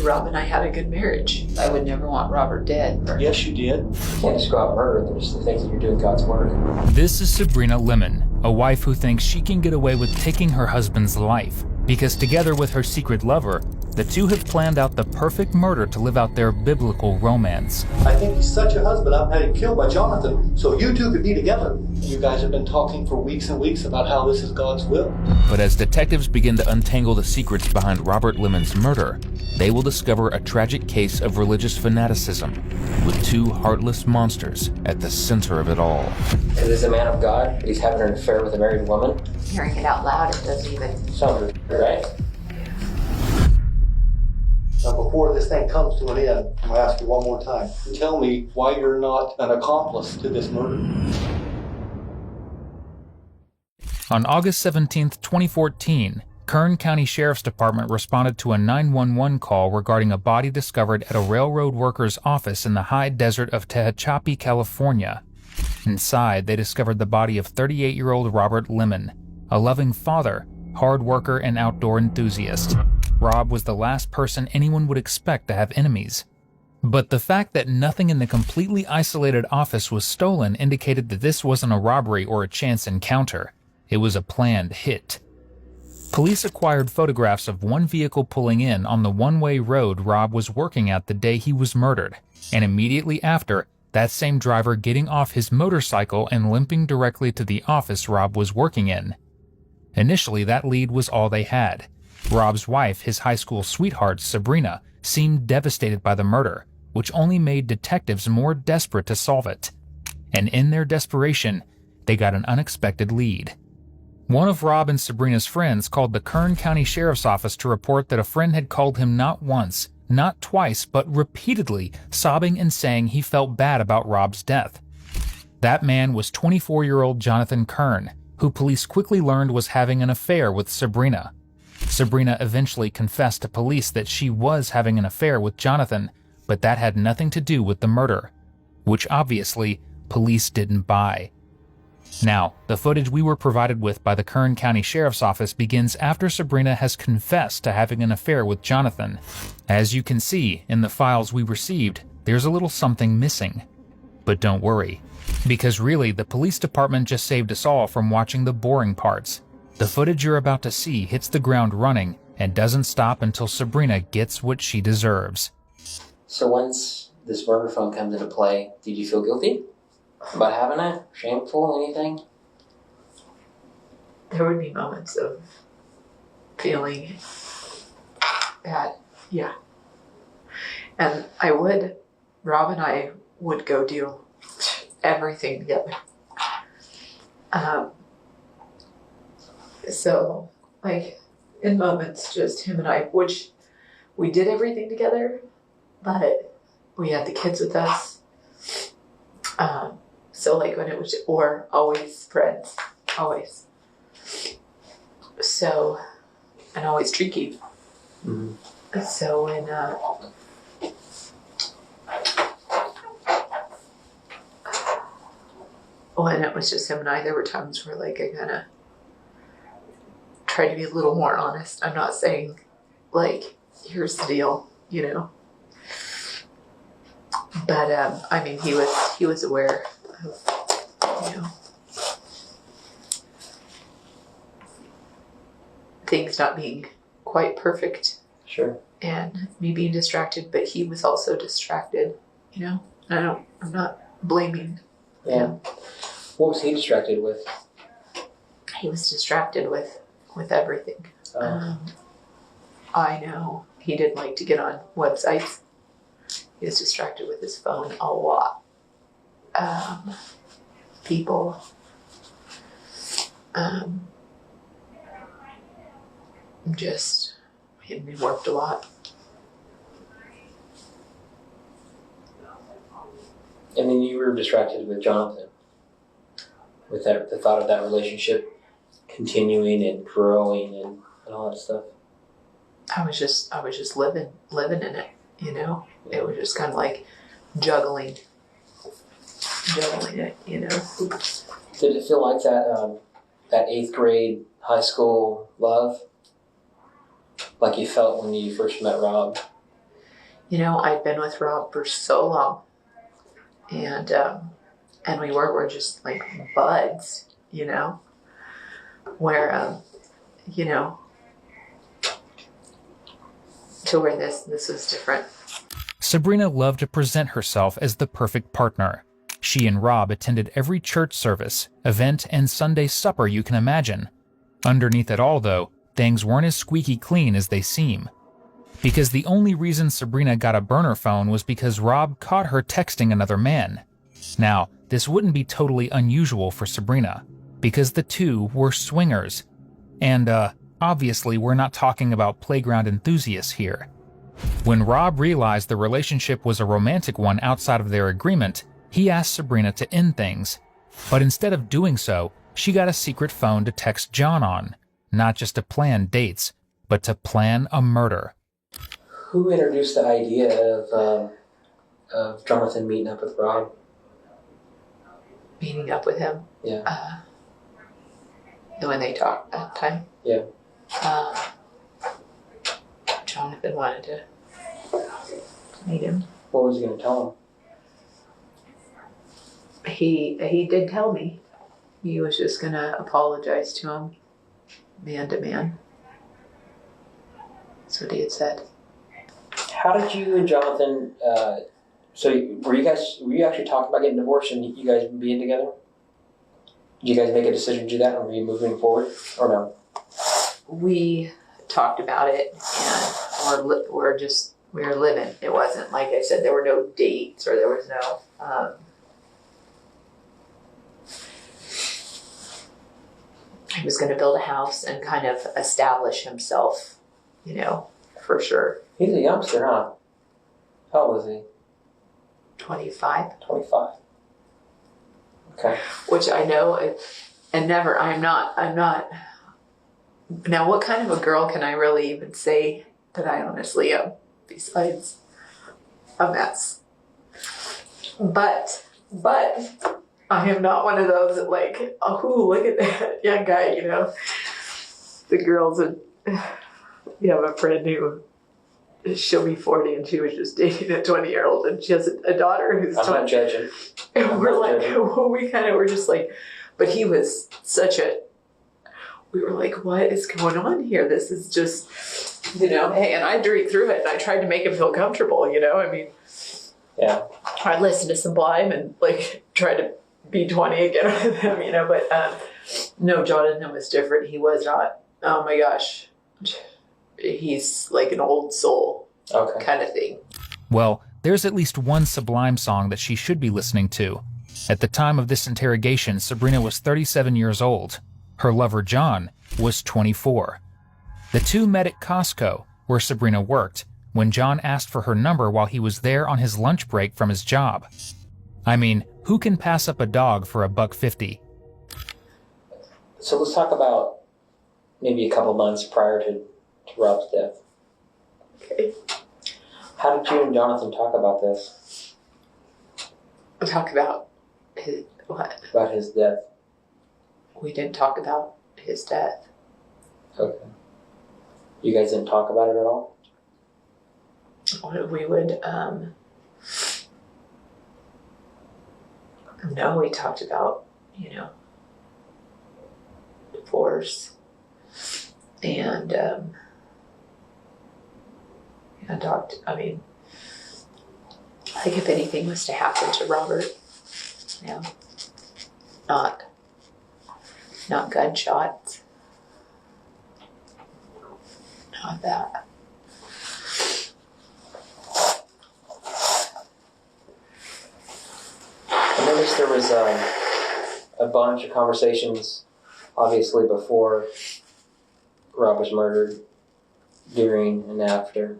Rob and I had a good marriage. I would never want Robert dead. Yes, you did. You can't just go out and murder. There's the things that you're doing God's work. This is Sabrina Limon, a wife who thinks she can get away with taking her husband's life because together with her secret lover, the two have planned out the perfect murder to live out their biblical romance. I think he's such a husband, I've had him killed by Jonathan, so you two could be together. You guys have been talking for weeks and weeks about how this is God's will. But as detectives begin to untangle the secrets behind Robert Limon's murder, they will discover a tragic case of religious fanaticism with two heartless monsters at the center of it all. It is a man of God, but he's having an affair with a married woman. Hearing it out loud, it doesn't even... Sounds right. Now, before this thing comes to an end, I'm going to ask you one more time. Tell me why you're not an accomplice to this murder. On August 17, 2014, Kern County Sheriff's Department responded to a 911 call regarding a body discovered at a railroad worker's office in the high desert of Tehachapi, California. Inside, they discovered the body of 38-year-old Robert Limon, a loving father, hard worker, and outdoor enthusiast. Rob was the last person anyone would expect to have enemies. But the fact that nothing in the completely isolated office was stolen indicated that this wasn't a robbery or a chance encounter. It was a planned hit. Police acquired photographs of one vehicle pulling in on the one-way road Rob was working at the day he was murdered, and immediately after, that same driver getting off his motorcycle and limping directly to the office Rob was working in. Initially, that lead was all they had. Rob's wife, his high school sweetheart, Sabrina, seemed devastated by the murder, which only made detectives more desperate to solve it. And in their desperation, they got an unexpected lead. One of Rob and Sabrina's friends called the Kern County Sheriff's Office to report that a friend had called him not once, not twice, but repeatedly, sobbing and saying he felt bad about Rob's death. That man was 24-year-old Jonathan Kern, who police quickly learned was having an affair with Sabrina. Sabrina eventually confessed to police that she was having an affair with Jonathan, but that had nothing to do with the murder, which obviously police didn't buy. Now, the footage we were provided with by the Kern County Sheriff's Office begins after Sabrina has confessed to having an affair with Jonathan. As you can see in the files we received, there's a little something missing. But don't worry, because really the police department just saved us all from watching the boring parts. The footage you're about to see hits the ground running and doesn't stop until Sabrina gets what she deserves. So once this murder phone comes into play, did you feel guilty about having it? Shameful, anything? There would be moments of feeling bad, yeah. And Rob and I would go do everything together. So, like, in moments, just him and I, which we did everything together, but we had the kids with us. So, like, when it was, or always friends, always. So, and always tricky. Mm-hmm. So, when it was just him and I, there were times where, like, I kind of tried to be a little more honest. I'm not saying, like, here's the deal, you know. But I mean, he was aware of, you know, things not being quite perfect. Sure. And me being distracted, but he was also distracted, you know. I'm not blaming him. What was he distracted with? He was distracted with everything. I know he didn't like to get on websites. He was distracted with his phone a lot. People. Just, he worked a lot. And then you were distracted with Jonathan, with the thought of that relationship continuing and growing and all that stuff. I was just living in it, you know. It was just kind of like juggling it, you know. Did it feel like that 8th grade high school love, like you felt when you first met Rob? I'd been with Rob for so long, and we we're just like buds, where to where this was different. Sabrina loved to present herself as the perfect partner. She and Rob attended every church service, event, and Sunday supper you can imagine. Underneath it all, though, things weren't as squeaky clean as they seem. Because the only reason Sabrina got a burner phone was because Rob caught her texting another man. Now, this wouldn't be totally unusual for Sabrina, because the two were swingers. And, obviously we're not talking about playground enthusiasts here. When Rob realized the relationship was a romantic one outside of their agreement, he asked Sabrina to end things. But instead of doing so, she got a secret phone to text John on, not just to plan dates, but to plan a murder. Who introduced the idea of Jonathan meeting up with Rob? Meeting up with him. Yeah. When they talked that time. Yeah. Jonathan wanted to meet him. What was he going to tell him? He did tell me. He was just going to apologize to him, man to man. That's what he had said. How did you and Jonathan? So were you actually talking about getting divorced and you guys being together? Did you guys make a decision to do that, or were you moving forward, or no? We talked about it, and we were living. It wasn't like I said, there were no dates or there was no. He was going to build a house and kind of establish himself, for sure. He's a youngster, huh? How old is he? 25. 25. Okay. Which I know, and never. I'm not. Now, what kind of a girl can I really even say that I honestly am, besides a mess? But I am not one of those that like, oh, look at that young guy, The girls, and you have a friend who, she'll be 40 and she was just dating a 20-year-old and she has a daughter who's 20. I'm not judging. And we're like, well, we kind of were just like, but he was we were like, what is going on here? This is just, hey, and I drink through it and I tried to make him feel comfortable, Yeah. I listened to Sublime and like tried to be 20 again with him, but no, Jonathan was different. He was not, oh my gosh, he's like an old soul kind of thing. Well, there's at least one Sublime song that she should be listening to. At the time of this interrogation, Sabrina was 37 years old. Her lover, John, was 24. The two met at Costco, where Sabrina worked, when John asked for her number while he was there on his lunch break from his job. I mean, who can pass up a dog for $1.50? So let's talk about maybe a couple months prior to Rob's death. Okay. How did you and Jonathan talk about this? Talk about his, what? About his death. We didn't talk about his death. Okay. You guys didn't talk about it at all? We would, no, we talked about, divorce and, like if anything was to happen to Robert, not gunshots, not that. I noticed there was a bunch of conversations, obviously before Rob was murdered, during and after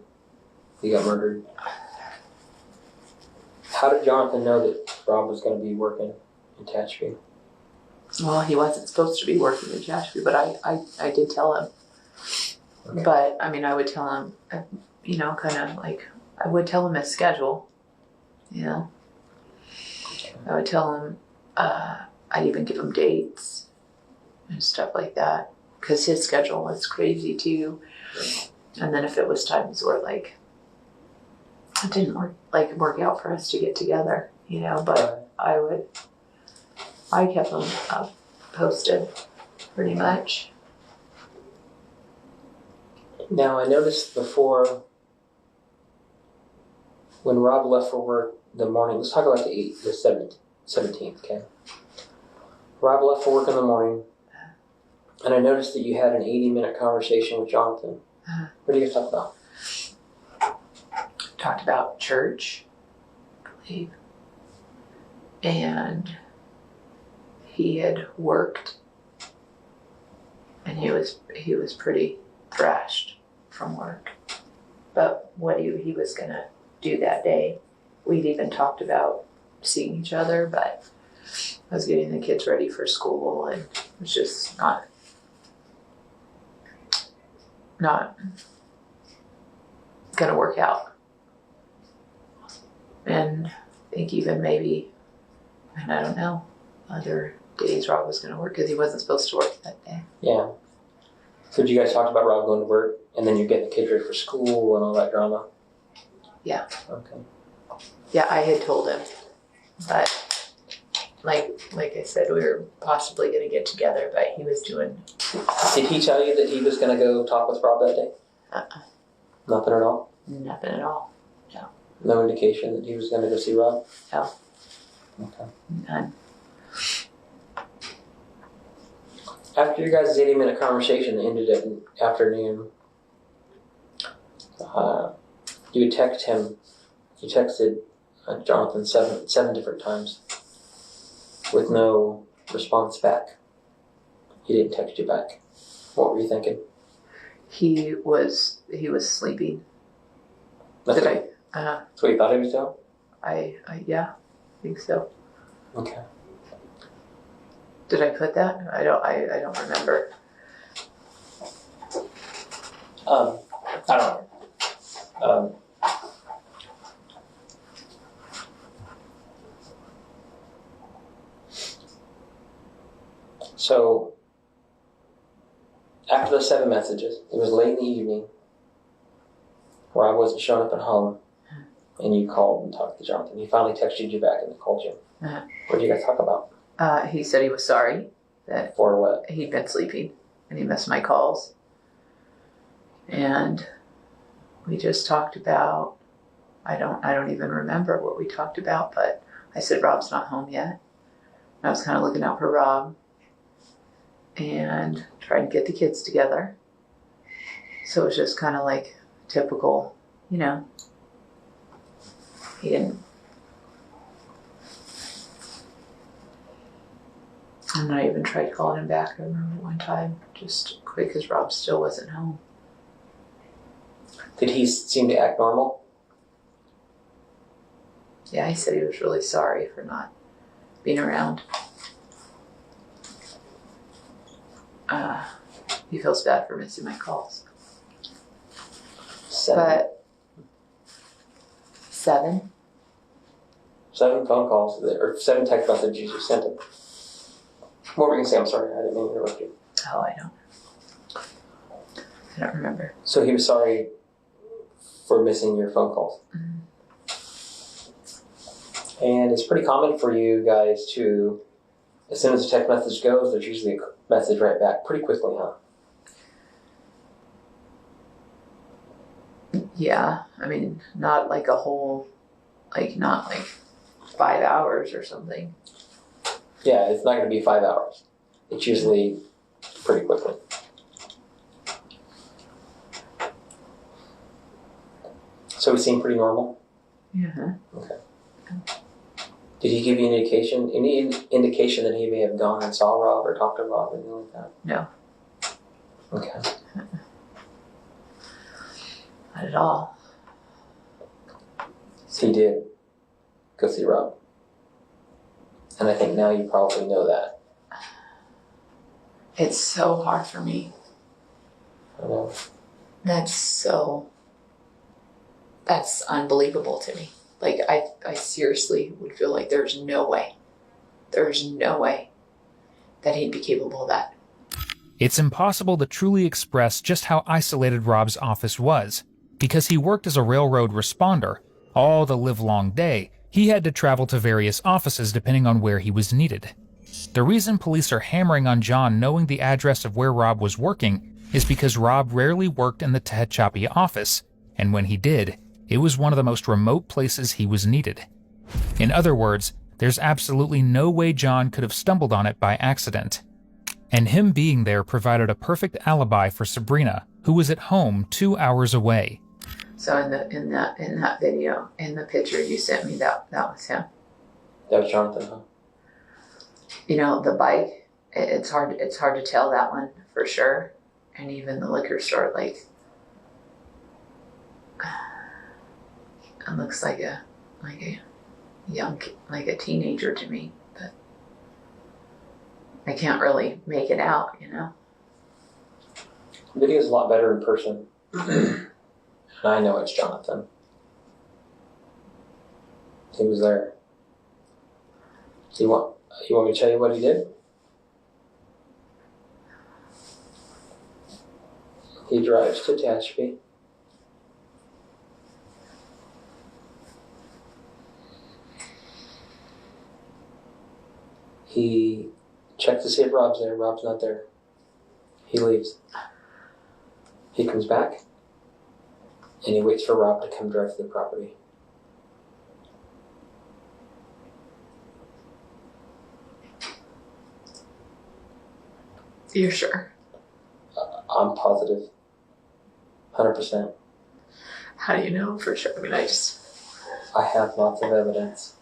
he got murdered. How did Jonathan know that Rob was going to be working in Tehachapi? Well, he wasn't supposed to be working in Tehachapi, but I did tell him. Okay. But, I would tell him, kind of like, I would tell him his schedule, I would tell him, I'd even give him dates and stuff like that. Because his schedule was crazy too. And then if it was times where like, it didn't work out for us to get together, you know, but I kept them posted pretty much. Now, I noticed before, when Rob left for work the morning, let's talk about the 17th, okay? Rob left for work in the morning, and I noticed that you had an 80-minute conversation with Jonathan. What do you guys talk about? Talked about church, I believe. And he had worked, and he was pretty thrashed from work. But what he was gonna do that day, we'd even talked about seeing each other, but I was getting the kids ready for school, and it was just not gonna work out. And I think even maybe, and I don't know, other days Rob was gonna work because he wasn't supposed to work that day. Yeah. So did you guys talk about Rob going to work, and then you're getting the kids ready for school and all that drama? Yeah. Okay. Yeah, I had told him, but like I said, we were possibly going to get together, but he was doing. Did he tell you that he was going to go talk with Rob that day? Nothing at all? Nothing at all. No indication that he was going to go see Rob? No. Okay. None. After your guys' 80-minute conversation that ended at afternoon, you texted Jonathan seven different times with no response back. He didn't text you back. What were you thinking? He was sleeping. That's Did what, that's what you thought he was doing? I think so. Okay. Did I put that? I don't remember. I don't know. So, after those 7 messages, it was late in the evening. Rob wasn't showing up at home, and you called and talked to Jonathan. He finally texted you back and called you. What did you guys talk about? He said he was sorry that For what? he'd been sleeping and he missed my calls. And we just talked about, I don't even remember what we talked about, but I said Rob's not home yet. And I was kind of looking out for Rob and trying to get the kids together. So it was just kind of like typical, you know. He didn't. And I even tried calling him back, I remember one time, just quick because Rob still wasn't home. Did he seem to act normal? Yeah, he said he was really sorry for not being around. He feels bad for missing my calls. 7. But 7? 7 phone calls, or 7 text messages you sent him. What were you going to say? I'm sorry, I didn't mean to interrupt you. Oh, I don't remember. So he was sorry for missing your phone calls. Mm-hmm. And it's pretty common for you guys to, as soon as a text message goes, there's usually a message right back pretty quickly, huh? Yeah, I mean, not like a whole, not 5 hours or something. Yeah, it's not going to be 5 hours. It's usually pretty quickly. So he seemed pretty normal? Yeah. Okay. Did he give you any indication that he may have gone and saw Rob or talked to Rob or anything like that? No. Okay. Not at all. So he did go see Rob. And I think now you probably know that. It's so hard for me. I know. That's unbelievable to me. I seriously would feel like there's no way that he'd be capable of that. It's impossible to truly express just how isolated Rob's office was, because he worked as a railroad responder, All the livelong day, he had to travel to various offices depending on where he was needed. The reason police are hammering on John knowing the address of where Rob was working is because Rob rarely worked in the Tehachapi office, and when he did, it was one of the most remote places he was needed. In other words, there's absolutely no way John could have stumbled on it by accident. And him being there provided a perfect alibi for Sabrina, who was at home 2 hours away. So in that video, in the picture you sent me, that was him. That was Jonathan, huh? You know, the bike, it's hard to tell that one for sure. And even the liquor store, like, it looks like a young, like a teenager to me, but I can't really make it out, you know. Video's a lot better in person. And I know it's Jonathan. He was there. You want me to tell you what he did? He drives to Tehachapi. He checks to see if Rob's there. Rob's not there. He leaves. He comes back, and he waits for Rob to come drive to the property. You're sure? I'm positive. 100%. How do you know for sure? I mean, I have lots of evidence.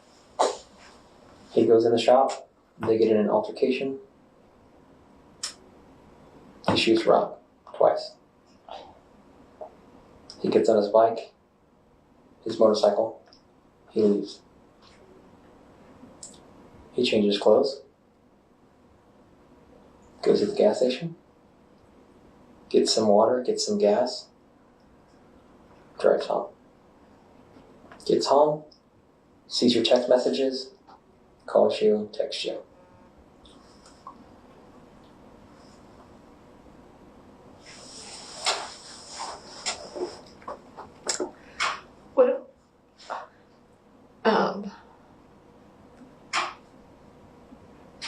He goes in the shop. They get in an altercation. He shoots Rob twice. He gets on his bike, his motorcycle. He leaves. He changes clothes. Goes to the gas station. Gets some water, gets some gas. Drives home. Gets home. Sees your text messages. Calls you, texts you.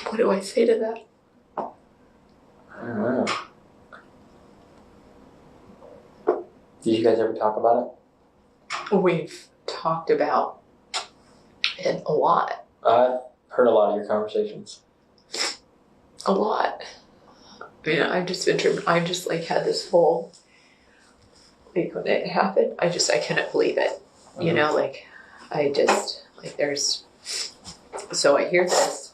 What do I say to that? I don't know. Did you guys ever talk about it? We've talked about it a lot. I've heard a lot of your conversations. A lot. I mean, I've just like had this whole, like when it happened, I couldn't believe it. You know, like so I hear this,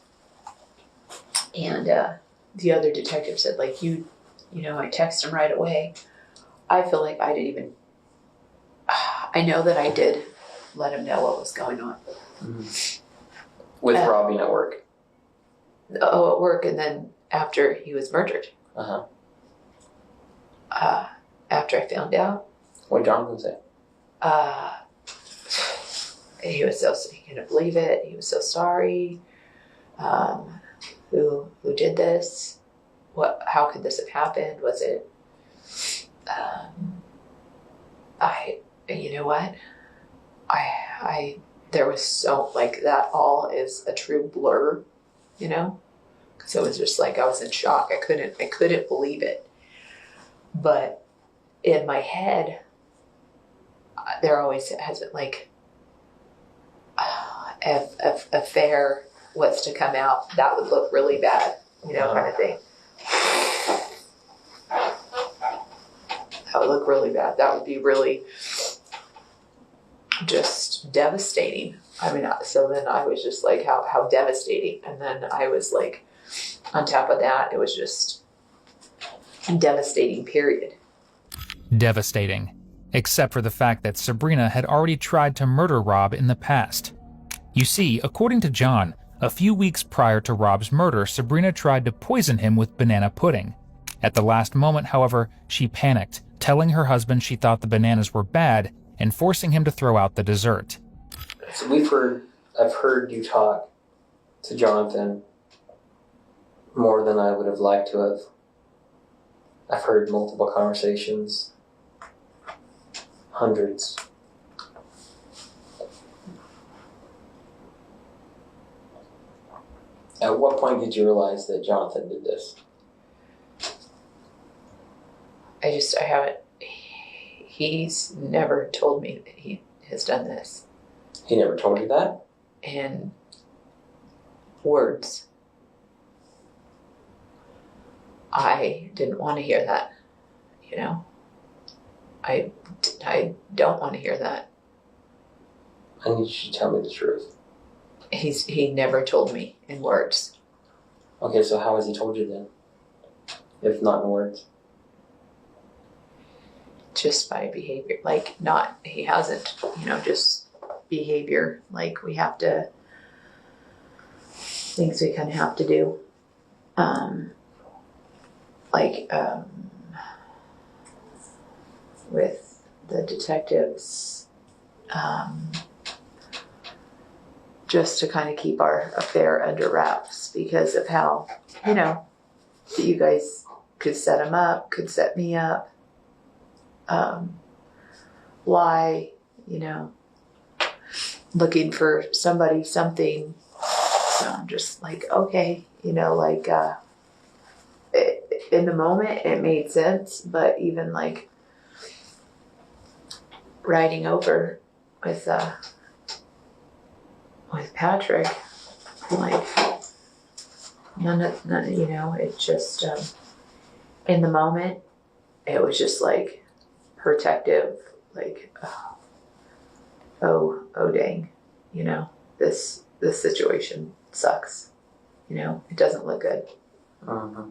and the other detective said, like, you know, I text him right away. I feel like I didn't even, I know that I did let him know what was going on. Mm-hmm. With Rob being at work. Oh, at work, and then after he was murdered. Uh-huh. After I found out. What did Jonathan say? He couldn't believe it. He was so sorry. Who did this? How could this have happened? Was it, you know what? There was so, like, that all is a true blur, you know? Because it was just like, I was in shock. I couldn't believe it. But in my head, there always hasn't, like, if affair was to come out, that would look really bad, you know, kind of thing. That would look really bad. That would be really just devastating. I mean, so then I was just like, how devastating. And then I was like, on top of that, it was just devastating, period. Devastating, except for the fact that Sabrina had already tried to murder Rob in the past. You see, according to John, a few weeks prior to Rob's murder, Sabrina tried to poison him with banana pudding. At the last moment, however, she panicked, telling her husband she thought the bananas were bad and forcing him to throw out the dessert. So I've heard you talk to Jonathan more than I would have liked to have. I've heard multiple conversations, hundreds. At what point did you realize that Jonathan did this? I haven't, he's never told me that he has done this He never told you that? in words. I didn't want to hear that, you know. I don't want to hear that. I need you to tell me the truth. He never told me in words. Okay, so how has he told you then? If not in words? Just by behavior. Like, not, he hasn't, you know, just behavior. Like, we have to, things we kind of have to do. With the detectives, just to kind of keep our affair under wraps because of how, you know, you guys could set him up, could set me up. Why, you know, looking for somebody, something. So I'm just like, okay, you know, like, in the moment it made sense, but even like riding over with Patrick, like none of, you know, it just, in the moment, it was just like protective, like, oh dang, you know, this situation sucks, you know, it doesn't look good. Mm-hmm.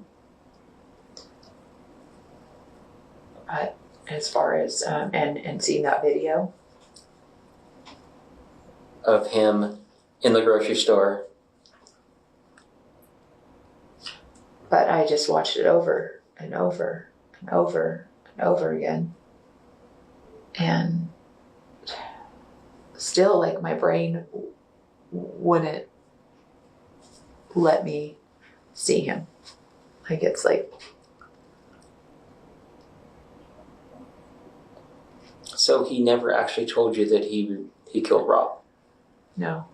But as far as, and seeing that video, Of him in the grocery store. but I just watched it over and over and over and over again. And still, like, my brain wouldn't let me see him. Like, it's like, So he never actually told you that he killed Rob? no.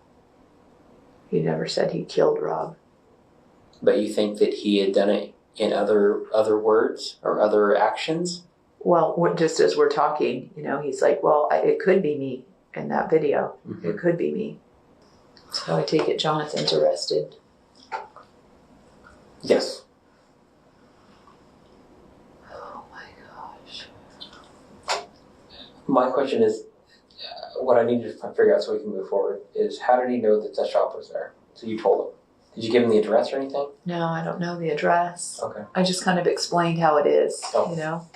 He never said he killed Rob. But you think that he had done it in other words or other actions? Well, just as we're talking, you know, he's like, well, it could be me in that video. Mm-hmm. It could be me. So I take it Jonathan's arrested. Yes. Oh my gosh. My question is, what I need to figure out so we can move forward is, how did he know that the shop was there? So you told him. Did you give him the address or anything? No, I don't know the address. Okay. I just kind of explained how it is, Oh. you know.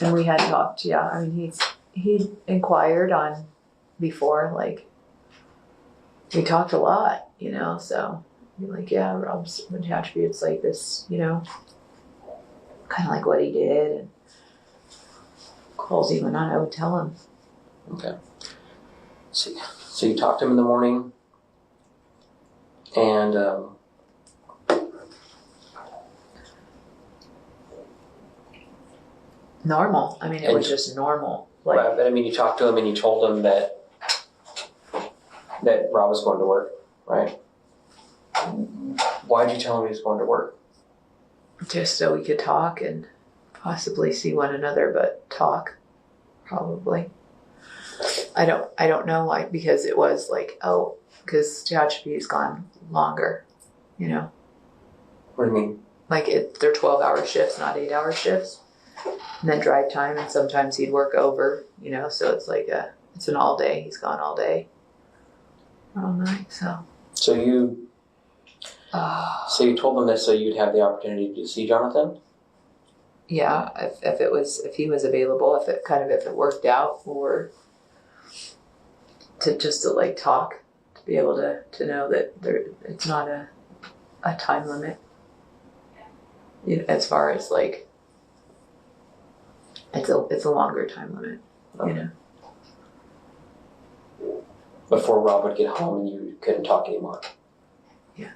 And we had talked, yeah. I mean, he inquired on before, like, we talked a lot, you know, so you're like, yeah, Rob's attributes like this, you know, kind of like what he did, and calls him and I would tell him. Okay. So you talked to him in the morning, and Normal. I mean, it was just normal. Like, right, but I mean, you talked to him and you told him that Rob was going to work, right? Why did you tell him he was going to work? just so we could talk and possibly see one another, but talk, probably. I don't know why, because it was like, oh, because Tehachapi's gone longer, you know. What do you mean? Like, they're 12-hour shifts, not 8-hour shifts. And then drive time, and sometimes he'd work over, you know, so it's like it's an all day. He's gone all day. All night, so. So you told him this so you'd have the opportunity to see Jonathan? Yeah, if he was available, if it worked out, or to like talk, to be able to know that it's not a time limit. You know, as far as like, it's a longer time limit, you know. Before Rob would get home and you couldn't talk anymore. Yeah.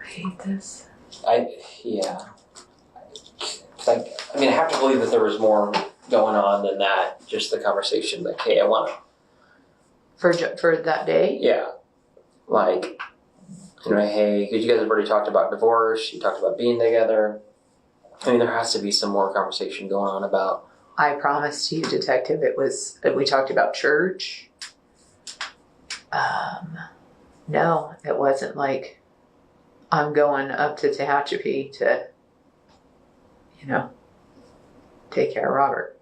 I hate this. Yeah. Like, I mean, I have to believe that there was more going on than that. Just the conversation, like, hey, I want to. For that day? Yeah. Like, hey, because you guys have already talked about divorce, you talked about being together. I mean, there has to be some more conversation going on about. I promised you, Detective, we talked about church. No, it wasn't like I'm going up to Tehachapi to, take care of Robert.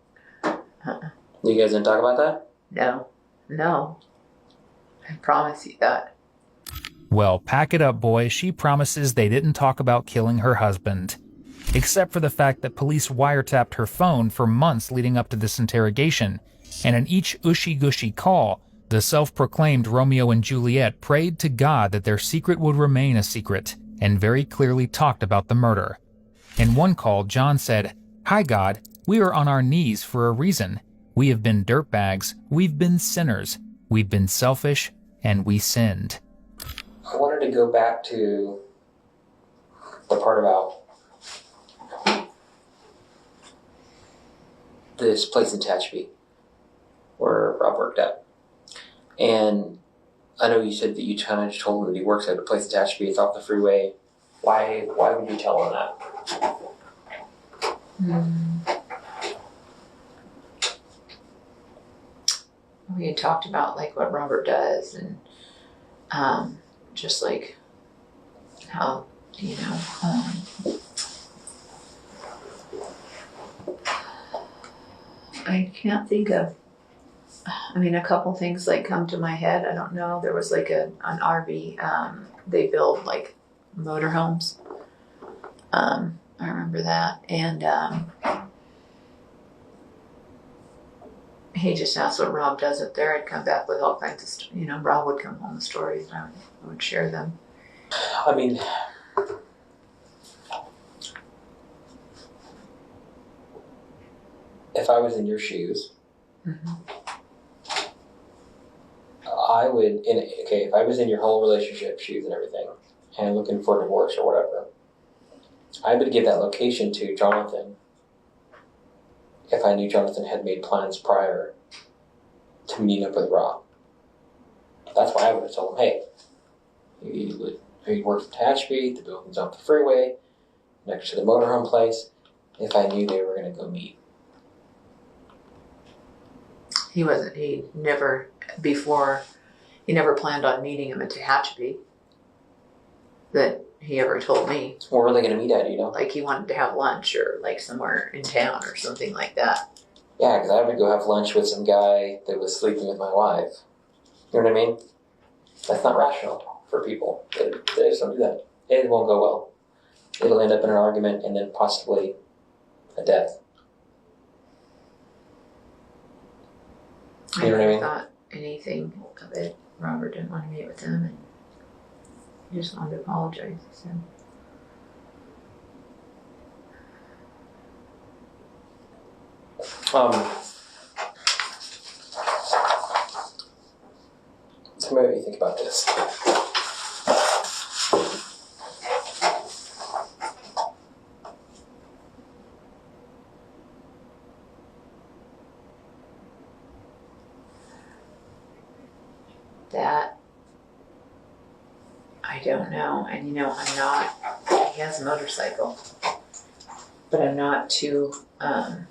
You guys didn't talk about that? No. I promise you that. Well, pack it up, boy. She promises they didn't talk about killing her husband. Except for the fact that police wiretapped her phone for months leading up to this interrogation, and in each ushy-gushy call, the self-proclaimed Romeo and Juliet prayed to God that their secret would remain a secret, and very clearly talked about the murder. In one call, John said, "Hi God, we are on our knees for a reason. We have been dirtbags, we've been sinners, we've been selfish, and we sinned." I wanted to go back to the part about this place in Tehachapi where Rob worked at. And I know you said that you kind of just told him that he works at a place in Tehachapi. It's off the freeway. Why would you tell him that? We had talked about like what Robert does and just like how, I can't think of, a couple things like come to my head. I don't know. There was like an RV, they build like motorhomes. I remember that. And he just asked what Rob does up there. I'd come back with all kinds of, Rob would come home with stories and I would share them. I mean, if I was in your shoes, I would, if I was in your whole relationship shoes and everything, and looking for divorce or whatever, I would give that location to Jonathan if I knew Jonathan had made plans prior to meeting up with Rob. That's why I would have told him, hey, he works in Tehachapi, the building's off the freeway, next to the motorhome place, if I knew they were going to go meet. He never planned on meeting him at Tehachapi that he ever told me. Where were they going to meet at, Like he wanted to have lunch or like somewhere in town or something like that. Yeah, because I would go have lunch with some guy that was sleeping with my wife. You know what I mean? That's not rational for people. They just don't do that. It won't go well. It'll end up in an argument and then possibly a death. You know what I mean? I thought anything of it. Robert didn't want to meet with them and he just wanted to apologize. So. So maybe you think about this. That I don't know. And I'm not, he has a motorcycle, but I'm not too, I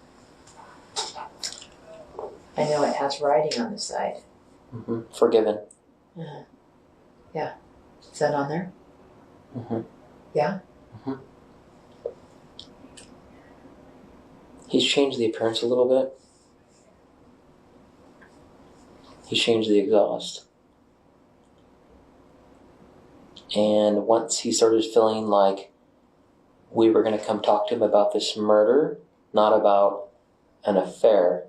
know it has writing on the side. Forgiven. Yeah. Is that on there? Yeah? He's changed the appearance a little bit. He's changed the exhaust. And once he started feeling like we were going to come talk to him about this murder, not about an affair,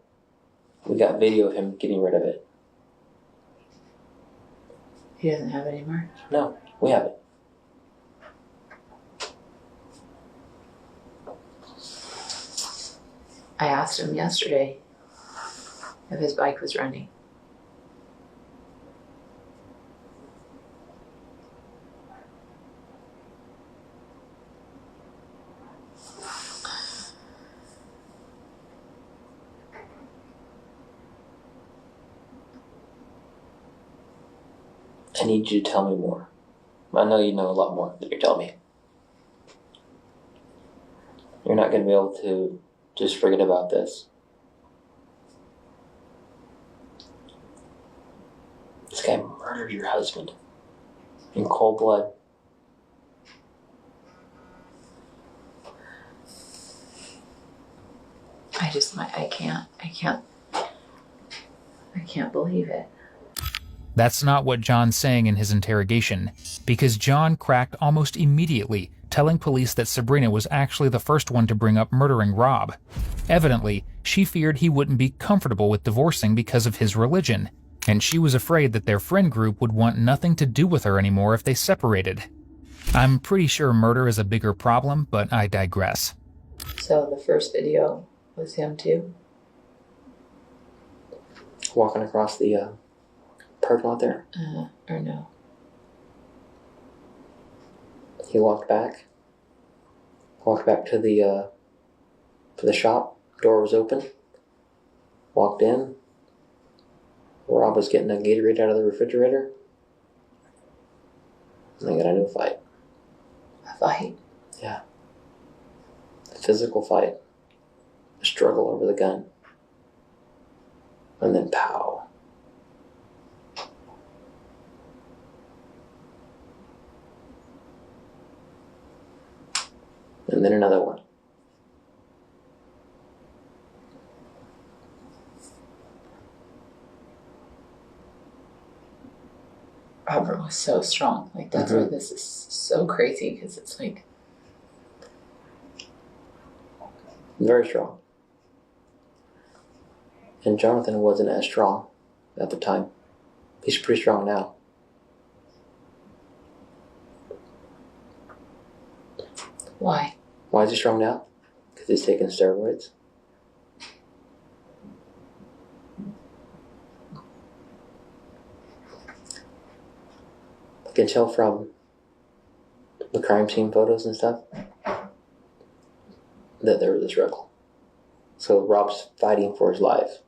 we got video of him getting rid of it. He doesn't have it anymore? No, we have it. I asked him yesterday if his bike was running. I need you to tell me more. I know you know a lot more than you're telling me. You're not going to be able to just forget about this. This guy murdered your husband in cold blood. I can't believe it. That's not what John's saying in his interrogation, because John cracked almost immediately, telling police that Sabrina was actually the first one to bring up murdering Rob. Evidently, she feared he wouldn't be comfortable with divorcing because of his religion, and she was afraid that their friend group would want nothing to do with her anymore if they separated. I'm pretty sure murder is a bigger problem, but I digress. So the first video was him too? Walking across the parking lot there. Or no? He walked back to the shop. Door was open. Walked in. Rob was getting a Gatorade out of the refrigerator. And they got into a fight. A fight? Yeah. A physical fight. A struggle over the gun. And then pow. And then another one. Robert was so strong. Like, that's why this is so crazy, because it's like... Very strong. And Jonathan wasn't as strong at the time. He's pretty strong now. Why? Why is he strong now? Because he's taking steroids. I can tell from the crime scene photos and stuff that there was a struggle. So Rob's fighting for his life.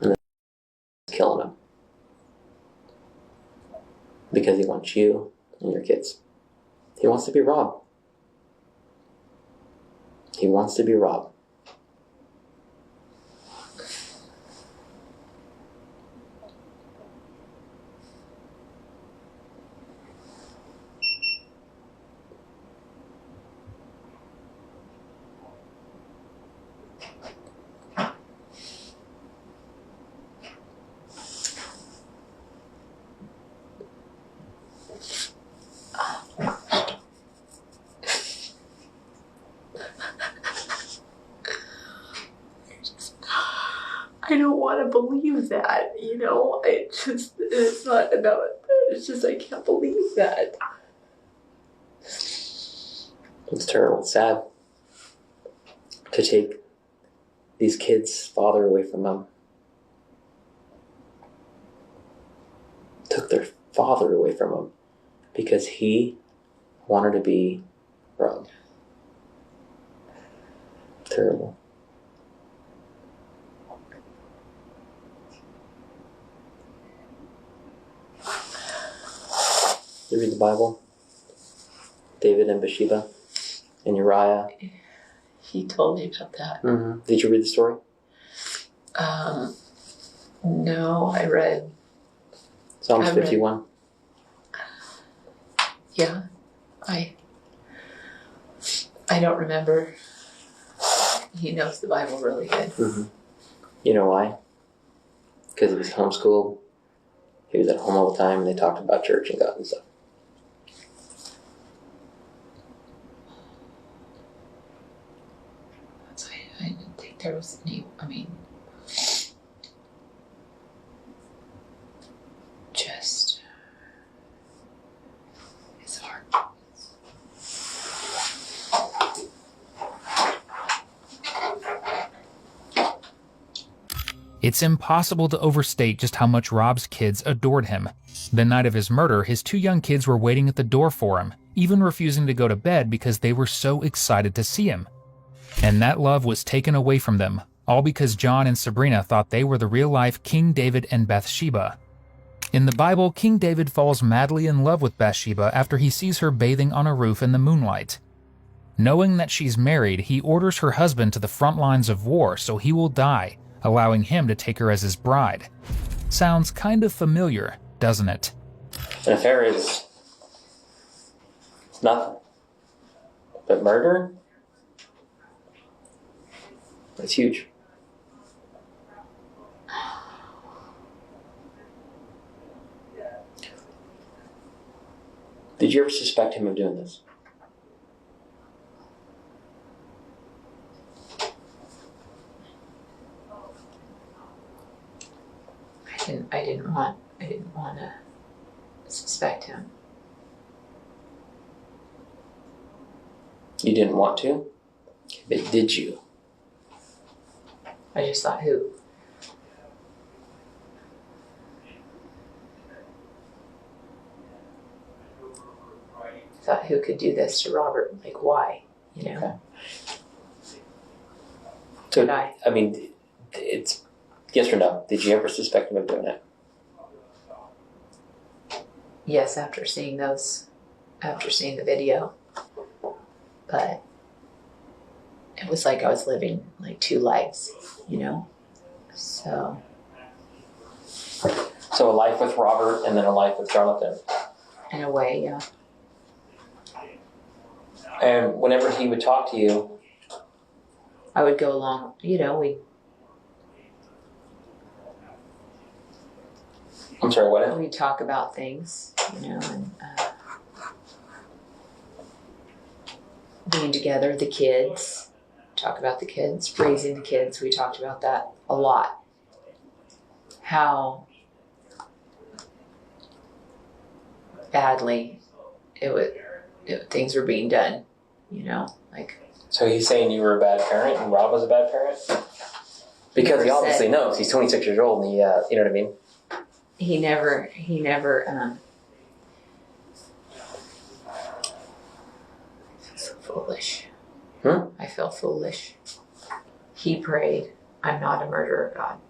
And then killing him. Because he wants you and your kids. He wants to be Rob. He wants to be Rob. I don't want to believe that, you know? It's not about it. It's just, I can't believe that. It's terrible. It's sad to take these kids' father away from them. Took their father away from them because he wanted to be Rob. Terrible. You read the Bible? David and Bathsheba and Uriah. He told me about that. Mm-hmm. Did you read the story? No, I read. Psalms 51. Yeah, I don't remember. He knows the Bible really good. Mm-hmm. You know why? Because he was homeschooled. He was at home all the time, and they talked about church and God and stuff. That's why I didn't think there was any. I mean, just it's hard. It's impossible to overstate just how much Rob's kids adored him. The night of his murder, his two young kids were waiting at the door for him, even refusing to go to bed because they were so excited to see him. And that love was taken away from them, all because John and Sabrina thought they were the real-life King David and Bathsheba. In the Bible, King David falls madly in love with Bathsheba after he sees her bathing on a roof in the moonlight. Knowing that she's married, he orders her husband to the front lines of war so he will die, allowing him to take her as his bride. Sounds kind of familiar, doesn't it? An affair is nothing. But murder? That's huge. Did you ever suspect him of doing this? I didn't want to suspect him. You didn't want to? But did you? I just thought, who? I thought, who could do this to Robert? Like, why? You know? Okay. So, Did I? I mean, it's yes or no. Did you ever suspect him of doing that? Yes, after seeing the video. But it was like I was living like two lives, you know? So. So a life with Robert and then a life with Jonathan. In a way, yeah. And whenever he would talk to you, I would go along, you know, I'm sorry, what? we'd talk about things, you know, and being together, the kids, talk about the kids, raising the kids. We talked about that a lot. How badly things were being done, you know, like. So he's saying you were a bad parent and Rob was a bad parent? Because he obviously knows. He's 26 years old and he, you know what I mean? He never, I feel so foolish. I feel foolish. He prayed, I'm not a murderer, God.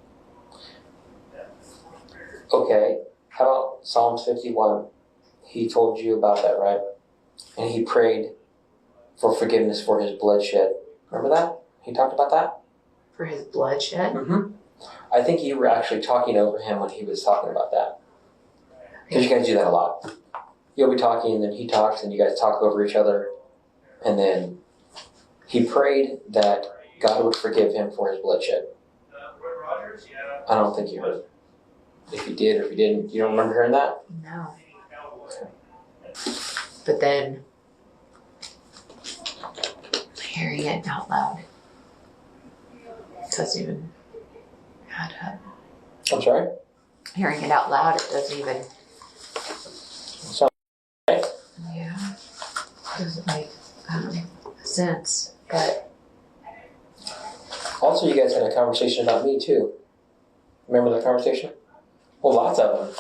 Okay, how about Psalms 51? He told you about that, right? And he prayed for forgiveness for his bloodshed. Remember that? He talked about that? For his bloodshed? Mm-hmm. I think you were actually talking over him when he was talking about that. Because you guys do that a lot. You'll be talking and then he talks and you guys talk over each other. And then he prayed that God would forgive him for his bloodshed. I don't think you heard. If you did or if you didn't, you don't remember hearing that? No. But then, hearing it out loud doesn't even add up. I'm sorry? Hearing it out loud, it doesn't even. So, right? Yeah. Doesn't make sense. But. Also, you guys had a conversation about me too. Remember that conversation? Well, lots of them.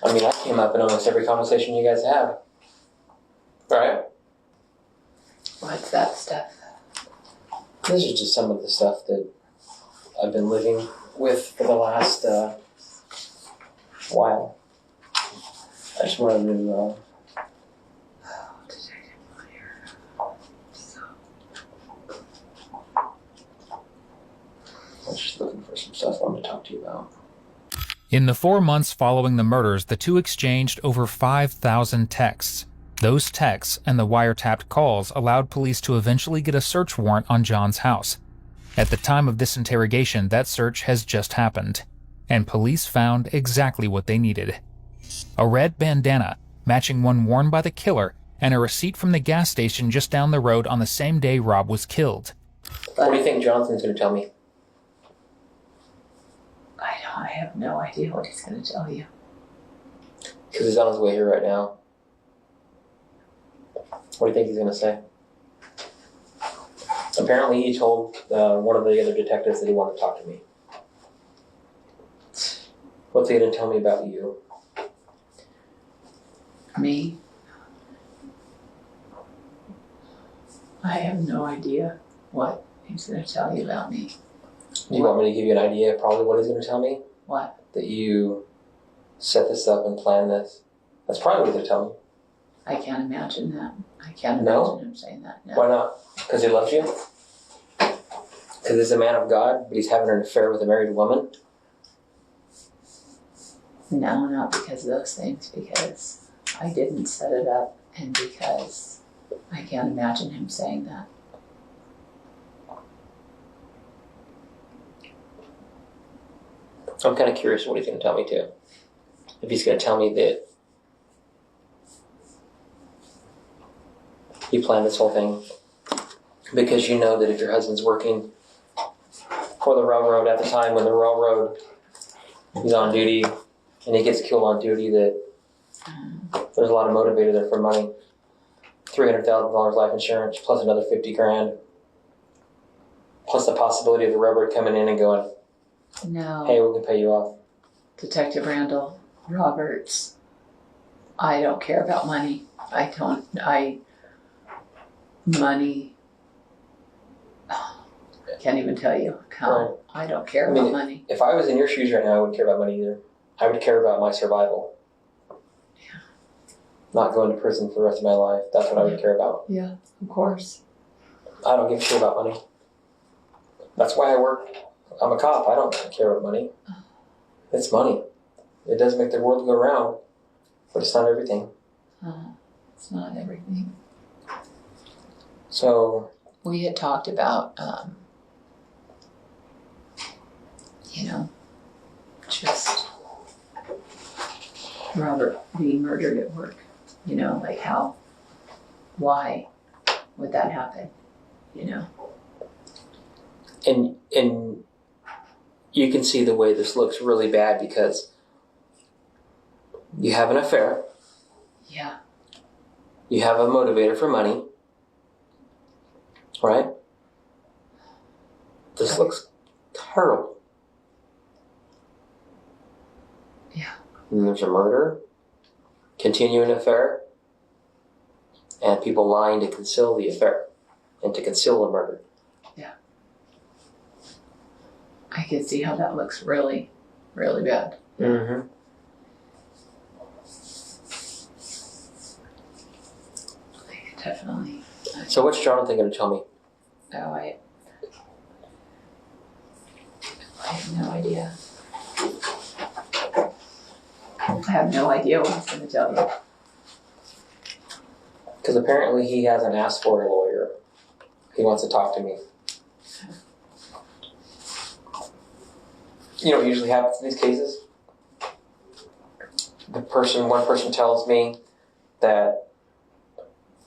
I mean, I came up in almost every conversation you guys have. Right? What's that stuff? This is just some of the stuff that I've been living with for the last while. I just wanted to I was just looking for some stuff I wanted to talk to you about. In the 4 months following the murders, the two exchanged over 5,000 texts. Those texts and the wiretapped calls allowed police to eventually get a search warrant on John's house. At the time of this interrogation, that search has just happened, and police found exactly what they needed. A red bandana, matching one worn by the killer, and a receipt from the gas station just down the road on the same day Rob was killed. What do you think Jonathan's going to tell me? I have no idea what he's going to tell you. Because he's on his way here right now. What do you think he's going to say? Apparently he told one of the other detectives that he wanted to talk to me. What's he going to tell me about you? Me? I have no idea what he's going to tell you about me. Do you want me to give you an idea of probably what he's going to tell me? What? That you set this up and plan this. That's probably what they're telling me. I can't imagine that. I can't No? imagine him saying that. No. Why not? Because he loves you? Because he's a man of God, but he's having an affair with a married woman? No, not because of those things, because I didn't set it up, and because I can't imagine him saying that. I'm kind of curious what he's going to tell me too. If he's going to tell me that you planned this whole thing because you know that if your husband's working for the railroad at the time when the railroad is on duty and he gets killed on duty, that there's a lot of motivator there for money. $300,000 life insurance plus another $50,000 plus the possibility of the railroad coming in and going, No. hey, we can pay you off. Detective Randall Roberts, I don't care about money. Money, can't even tell you how. I don't care about money. If I was in your shoes right now, I wouldn't care about money either. I would care about my survival. Yeah. Not going to prison for the rest of my life. That's what I would care about. Yeah, of course. I don't give a shit about money. That's why I work. I'm a cop. I don't care about money. It's money. It does make the world go round, but it's not everything. It's not everything. So We had talked about, just Robert being murdered at work. Like why would that happen? and you can see the way this looks really bad because you have an affair. Yeah. You have a motivator for money. Right? This looks terrible. Yeah. And there's a murder, continuing affair, and people lying to conceal the affair and to conceal the murder. Yeah. I can see how that looks really, really bad. Mm-hmm. Definitely. So what's Jonathan going to tell me? Oh, I have no idea. I have no idea what he's going to tell you. Because apparently he hasn't asked for a lawyer. He wants to talk to me. You know what usually happens in these cases? One person tells me that,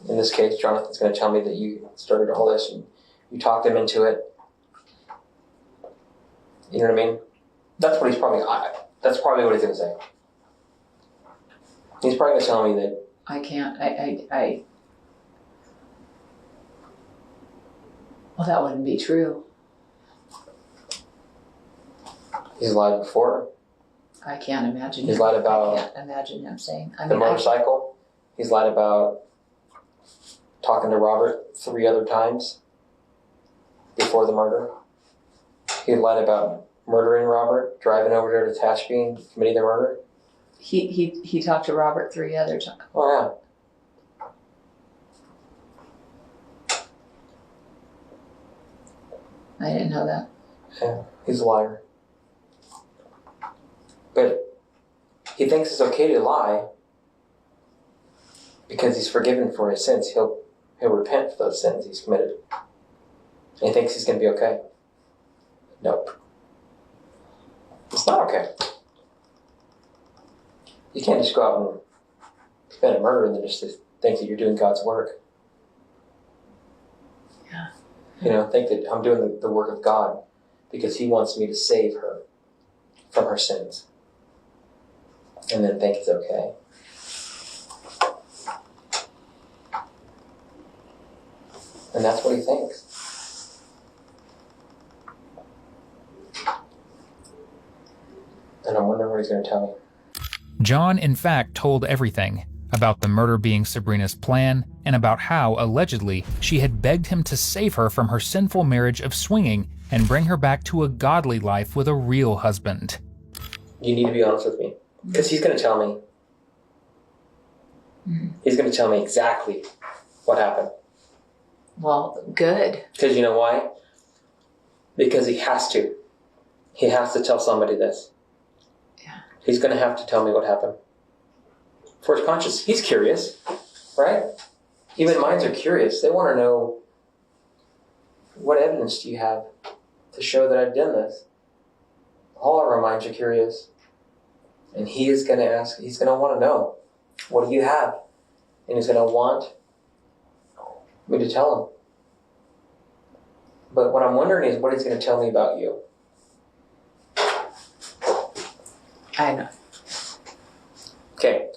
in this case, Jonathan's going to tell me that you started all this and you talked him into it. You know what I mean? That's what that's probably what he's going to say. He's probably going to tell me that I can't, well, that wouldn't be true. he's lied before. I can't imagine He's him. lied about I can't imagine him saying, the motorcycle. He's lied about talking to Robert 3 other times before the murder. He lied about murdering Robert, driving over there to Tashby and committing the murder. He talked to Robert 3 other times. Oh, I didn't know that. yeah. He's a liar. But he thinks it's okay to lie because he's forgiven for his sins. He'll repent for those sins he's committed. And he thinks he's going to be okay. Nope. It's not okay. You can't just go out and commit a murder and then just think that you're doing God's work. Yeah. Think that I'm doing the work of God because he wants me to save her from her sins. And then think it's okay. And that's what he thinks. And I'm wondering what he's going to tell me. John, in fact, told everything about the murder being Sabrina's plan and about how, allegedly, she had begged him to save her from her sinful marriage of swinging and bring her back to a godly life with a real husband. You need to be honest with me. Because he's going to tell me. Mm-hmm. He's going to tell me exactly what happened. Well, good. Because you know why? Because he has to. He has to tell somebody this. Yeah. He's going to have to tell me what happened. For his conscience. He's curious, right? Even minds are curious. They want to know, what evidence do you have to show that I've done this? All of our minds are curious. And he is going to ask, he's going to want to know, what do you have? And he's going to want me to tell him. But what I'm wondering is what he's going to tell me about you. I know. Okay.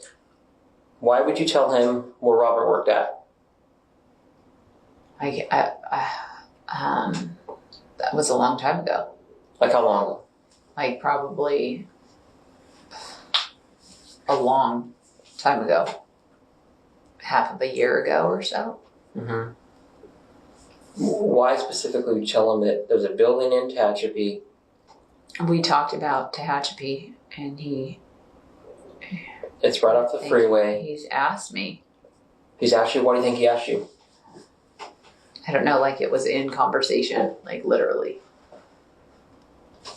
Why would you tell him where Robert worked at? That was a long time ago. Like how long ago? Like probably a long time ago. Half of a year ago or so. Mm-hmm. Why specifically would you tell him that there's a building in Tehachapi? We talked about Tehachapi, and It's right off the freeway. He's asked me. He's asked you, what do you think he asked you? I don't know, like it was in conversation, like literally.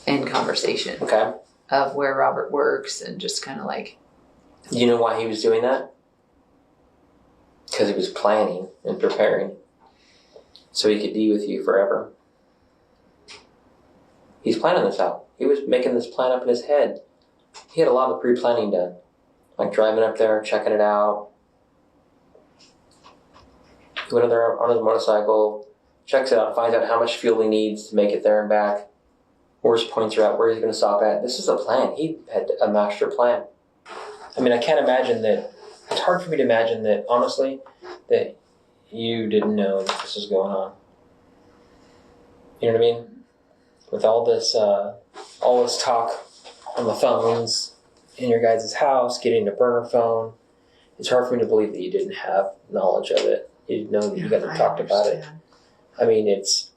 In conversation. Okay. Of where Robert works and just kind of like. Do you know why he was doing that? Because he was planning and preparing so he could be with you forever. He's planning this out. He was making this plan up in his head. He had a lot of pre-planning done. Like driving up there, checking it out. He went up there on his motorcycle, checks it out, finds out how much fuel he needs to make it there and back. Where his points are at, where he's going to stop at. This is a plan. He had a master plan. I mean, I can't imagine that. It's hard for me to imagine that, honestly, that you didn't know that this was going on. You know what I mean? With all this talk on the phones in your guys' house, getting a burner phone, it's hard for me to believe that you didn't have knowledge of it. You didn't know that you guys had talked about it. I mean, it's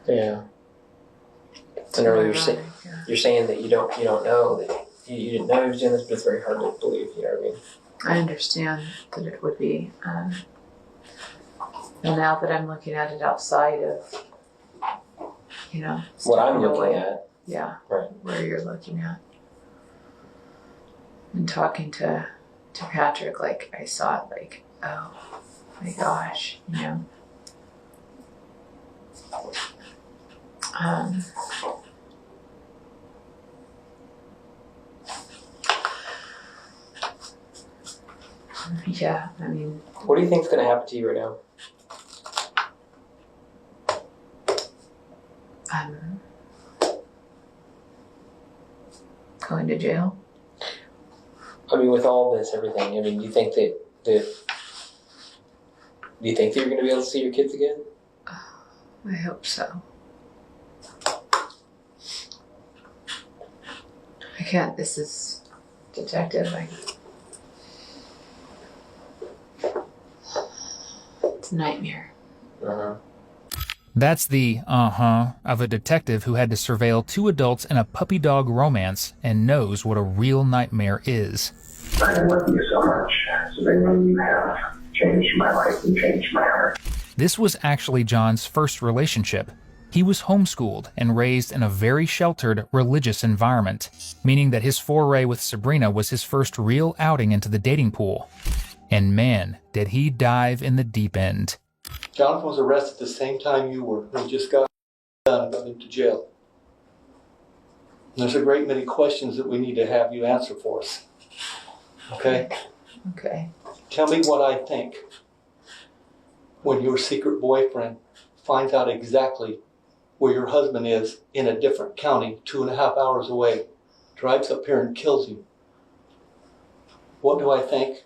yeah. I know you're saying that you don't know that you didn't know he was doing this, but it's very hard to believe. You know what I mean? I understand that it would be. And now that I'm looking at it outside of, What I'm looking at. Yeah. Right. Where you're looking at. And talking to Patrick, like I saw it, like, oh my gosh, Yeah, I mean. What do you think's going to happen to you right now? I'm going to jail. I mean, with all this, everything. I mean, do you think that you're going to be able to see your kids again? I hope so. I can't. This is detective. It's a nightmare. Uh-huh. That's the of a detective who had to surveil two adults in a puppy dog romance and knows what a real nightmare is. I love you so much, Sabrina. You have changed my life and changed my heart. This was actually John's first relationship. He was homeschooled and raised in a very sheltered, religious environment, meaning that his foray with Sabrina was his first real outing into the dating pool. And man, did he dive in the deep end. Jonathan was arrested the same time you were. He just got done and got into jail. And there's a great many questions that we need to have you answer for us. Okay? Okay. Tell me what I think when your secret boyfriend finds out exactly where your husband is in a different county, 2.5 hours away, drives up here and kills you. What do I think?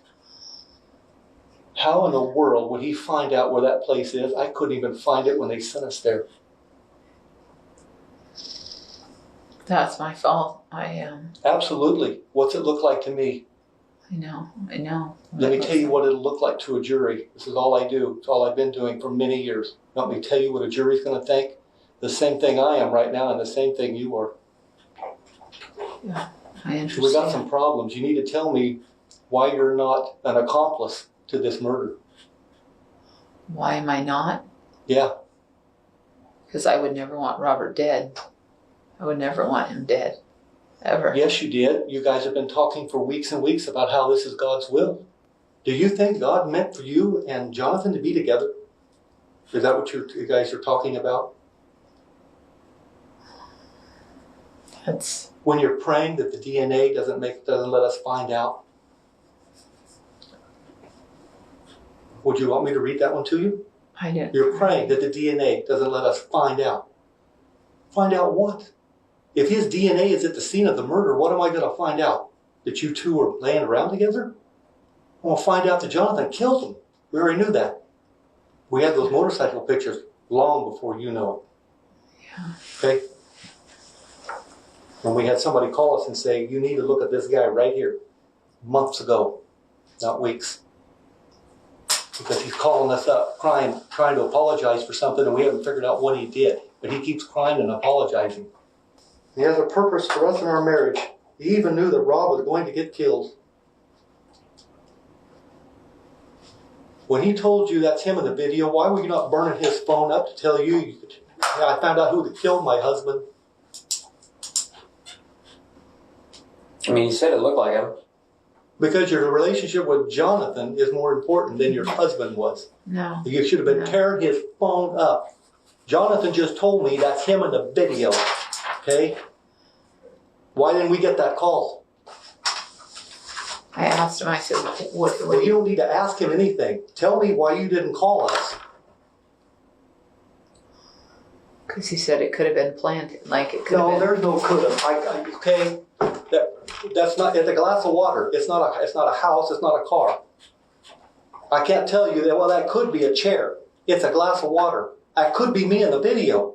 How in the world would he find out where that place is? I couldn't even find it when they sent us there. That's my fault. Absolutely. What's it look like to me? I know. Let me tell you what it'll look like to a jury. This is all I do. It's all I've been doing for many years. Let me tell you what a jury's going to think. the same thing I am right now and the same thing you are. I understand. We got some problems. You need to tell me why you're not an accomplice to this murder. Why am I not? Yeah. Because I would never want Robert dead. I would never want him dead. Ever. Yes, you did. You guys have been talking for weeks and weeks about how this is God's will. Do you think God meant for you and Jonathan to be together? Is that what you guys are talking about? That's... When you're praying that the DNA doesn't let us find out? Would you want me to read that one to you? I didn't. You're praying that the DNA doesn't let us find out. Find out what? If his DNA is at the scene of the murder, what am I going to find out? That you two are laying around together? I want to find out that Jonathan killed him. We already knew that. We had those motorcycle pictures long before you know it. Yeah. Okay? When we had somebody call us and say, you need to look at this guy right here, months ago, not weeks. Because he's calling us up, crying, trying to apologize for something, and we haven't figured out what he did. But he keeps crying and apologizing. He has a purpose for us in our marriage. He even knew that Rob was going to get killed. When he told you that's him in the video, why were you not burning his phone up to tell you, I found out who killed my husband? I mean, you said it looked like him. Because your relationship with Jonathan is more important than your husband was. No. You should have been tearing his phone up. Jonathan just told me that's him in the video. Okay? Why didn't we get that call? I asked him, I said, what Well, you don't need to ask him anything. Tell me why you didn't call us. Because he said it could have been planned. Like it could No, have been. there's no could have. Okay? That's not, it's a glass of water. It's not a house, it's not a car. I can't tell you that, well, that could be a chair. It's a glass of water. That could be me in the video.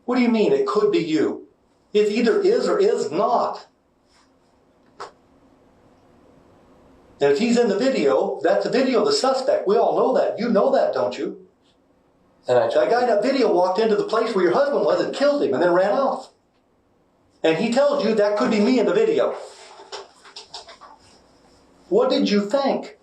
What do you mean it could be you? It either is or is not. And if he's in the video, that's the video of the suspect. We all know that. You know that, don't you? And That guy in that video walked into the place where your husband was and killed him and then ran off. And he tells you that could be me in the video. What did you think?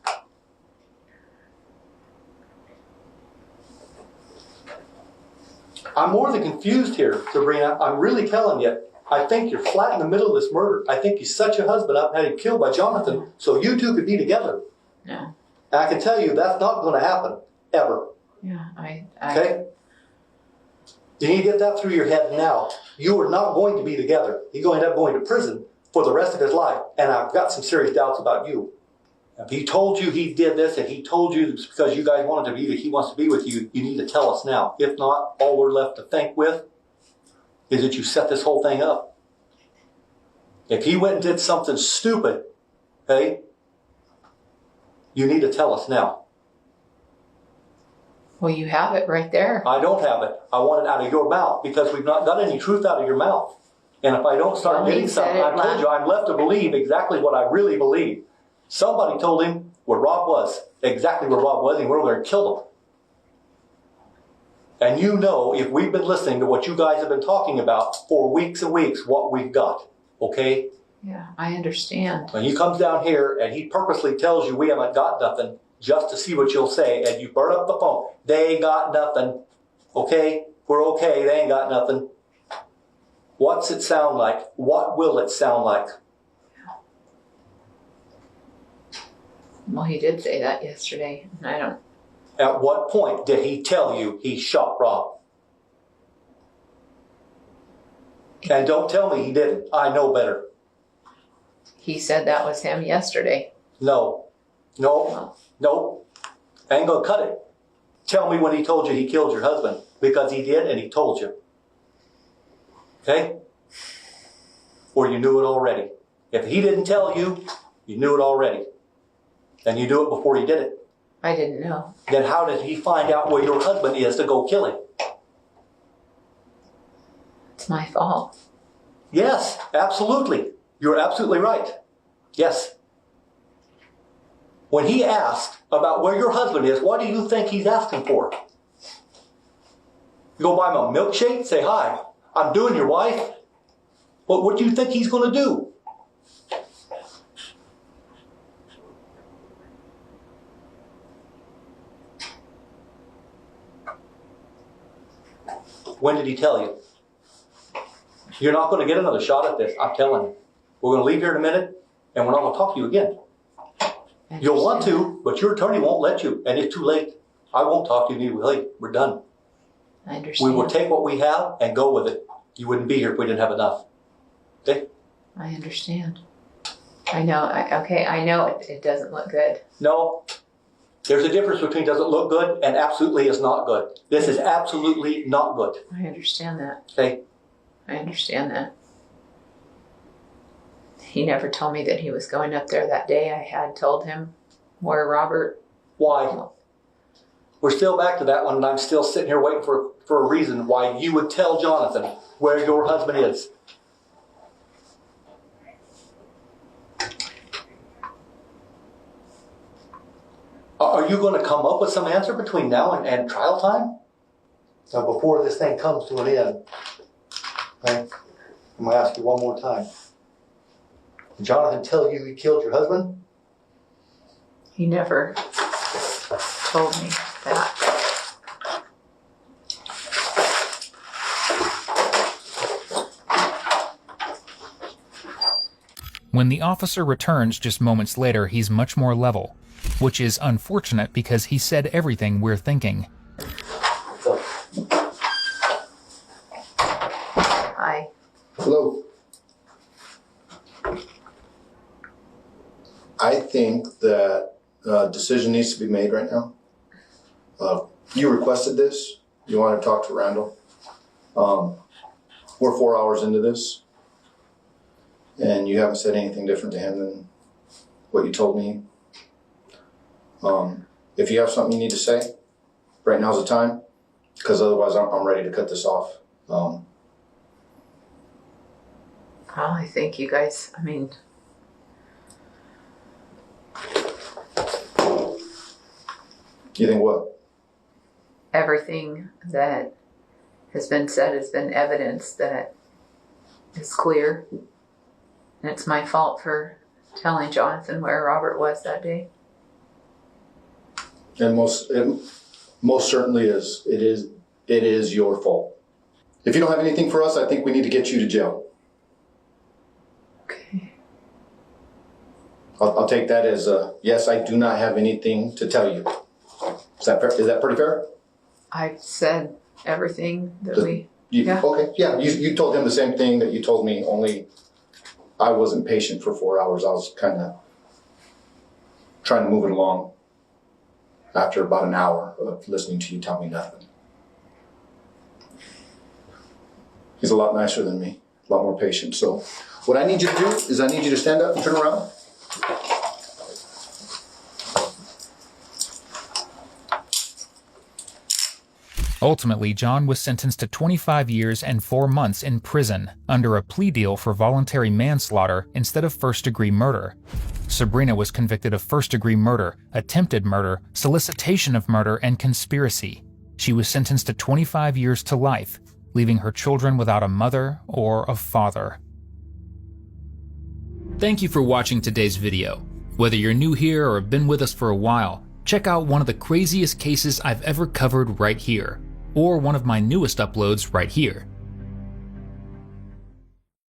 I'm more than confused here, Sabrina. I'm really telling you. I think you're flat in the middle of this murder. I think you set your husband up and had him killed by Jonathan so you two could be together. No. And I can tell you that's not going to happen, ever. Yeah, Okay? You need to get that through your head now. You are not going to be together. He's going to end up going to prison for the rest of his life. And I've got some serious doubts about you. If he told you he did this and he told you it's because you guys wanted to be, that he wants to be with you, you need to tell us now. If not, all we're left to think with is that you set this whole thing up. If he went and did something stupid, okay, you need to tell us now. Well, you have it right there. I don't have it. I want it out of your mouth because we've not got any truth out of your mouth. And if I don't start Well, he getting something, said I it told you I'm left to believe exactly what I really believe. Somebody told him where Rob was, exactly where Rob was, and he went over there and killed him. And you know, if we've been listening to what you guys have been talking about for weeks and weeks, what we've got, okay? Yeah, I understand. When he comes down here and he purposely tells you we haven't got nothing just to see what you'll say, and you burn up the phone, they ain't got nothing, okay? We're okay, they ain't got nothing. What's it sound like? What will it sound like? Well, he did say that yesterday. And I don't. At what point did he tell you he shot Rob? And don't tell me he didn't. I know better. He said that was him yesterday. No. I ain't gonna cut it. Tell me when he told you he killed your husband. Because he did and he told you. Okay? Or you knew it already. If he didn't tell you, you knew it already. And you knew it before he did it. I didn't know. Then how did he find out where your husband is to go kill him? It's my fault. Yes, absolutely. You're absolutely right. Yes. When he asked about where your husband is, what do you think he's asking for? You go buy him a milkshake, say, hi, I'm doing your wife. What do you think he's going to do? When did he tell you? You're not going to get another shot at this, I'm telling you. We're going to leave here in a minute, and we're not going to talk to you again. You'll want to, but your attorney won't let you, and it's too late. I won't talk to you anyway. We're done. I understand. We will take what we have and go with it. You wouldn't be here if we didn't have enough. Okay? I understand. I know. I know it doesn't look good. No. There's a difference between doesn't look good and absolutely is not good. This is absolutely not good. I understand that. Okay? I understand that. He never told me that he was going up there that day. I had told him where Robert. Why? We're still back to that one, and I'm still sitting here waiting for a reason why you would tell Jonathan where your husband is. Are you going to come up with some answer between now and trial time? Now, before this thing comes to an end, okay, I'm going to ask you one more time. Did Jonathan tell you he killed your husband? He never told me that. When the officer returns just moments later, he's much more level, which is unfortunate because he said everything we're thinking. Hi. Hello. I think that a decision needs to be made right now. You requested this. You want to talk to Randall. We're 4 hours into this, and you haven't said anything different to him than what you told me. If you have something you need to say, right now's the time, because otherwise I'm ready to cut this off. Well, I think you guys, You think what? everything that has been said has been evidence that is clear. And it's my fault for telling Jonathan where Robert was that day. And it most certainly is. It is your fault. If you don't have anything for us, I think we need to get you to jail. Okay. I'll take that as a yes. I do not have anything to tell you. Is that fair? Is that pretty fair? I've said everything that Yeah. Okay. Yeah. You told him the same thing that you told me. Only I wasn't patient for 4 hours. I was kind of trying to move it along. After about an hour of listening to you tell me nothing. He's a lot nicer than me, a lot more patient. So what I need you to do is I need you to stand up and turn around. Ultimately, John was sentenced to 25 years and 4 months in prison under a plea deal for voluntary manslaughter instead of first-degree murder. Sabrina was convicted of first-degree murder, attempted murder, solicitation of murder, and conspiracy. She was sentenced to 25 years to life, leaving her children without a mother or a father. Thank you for watching today's video. Whether you're new here or have been with us for a while, check out one of the craziest cases I've ever covered right here, or one of my newest uploads right here.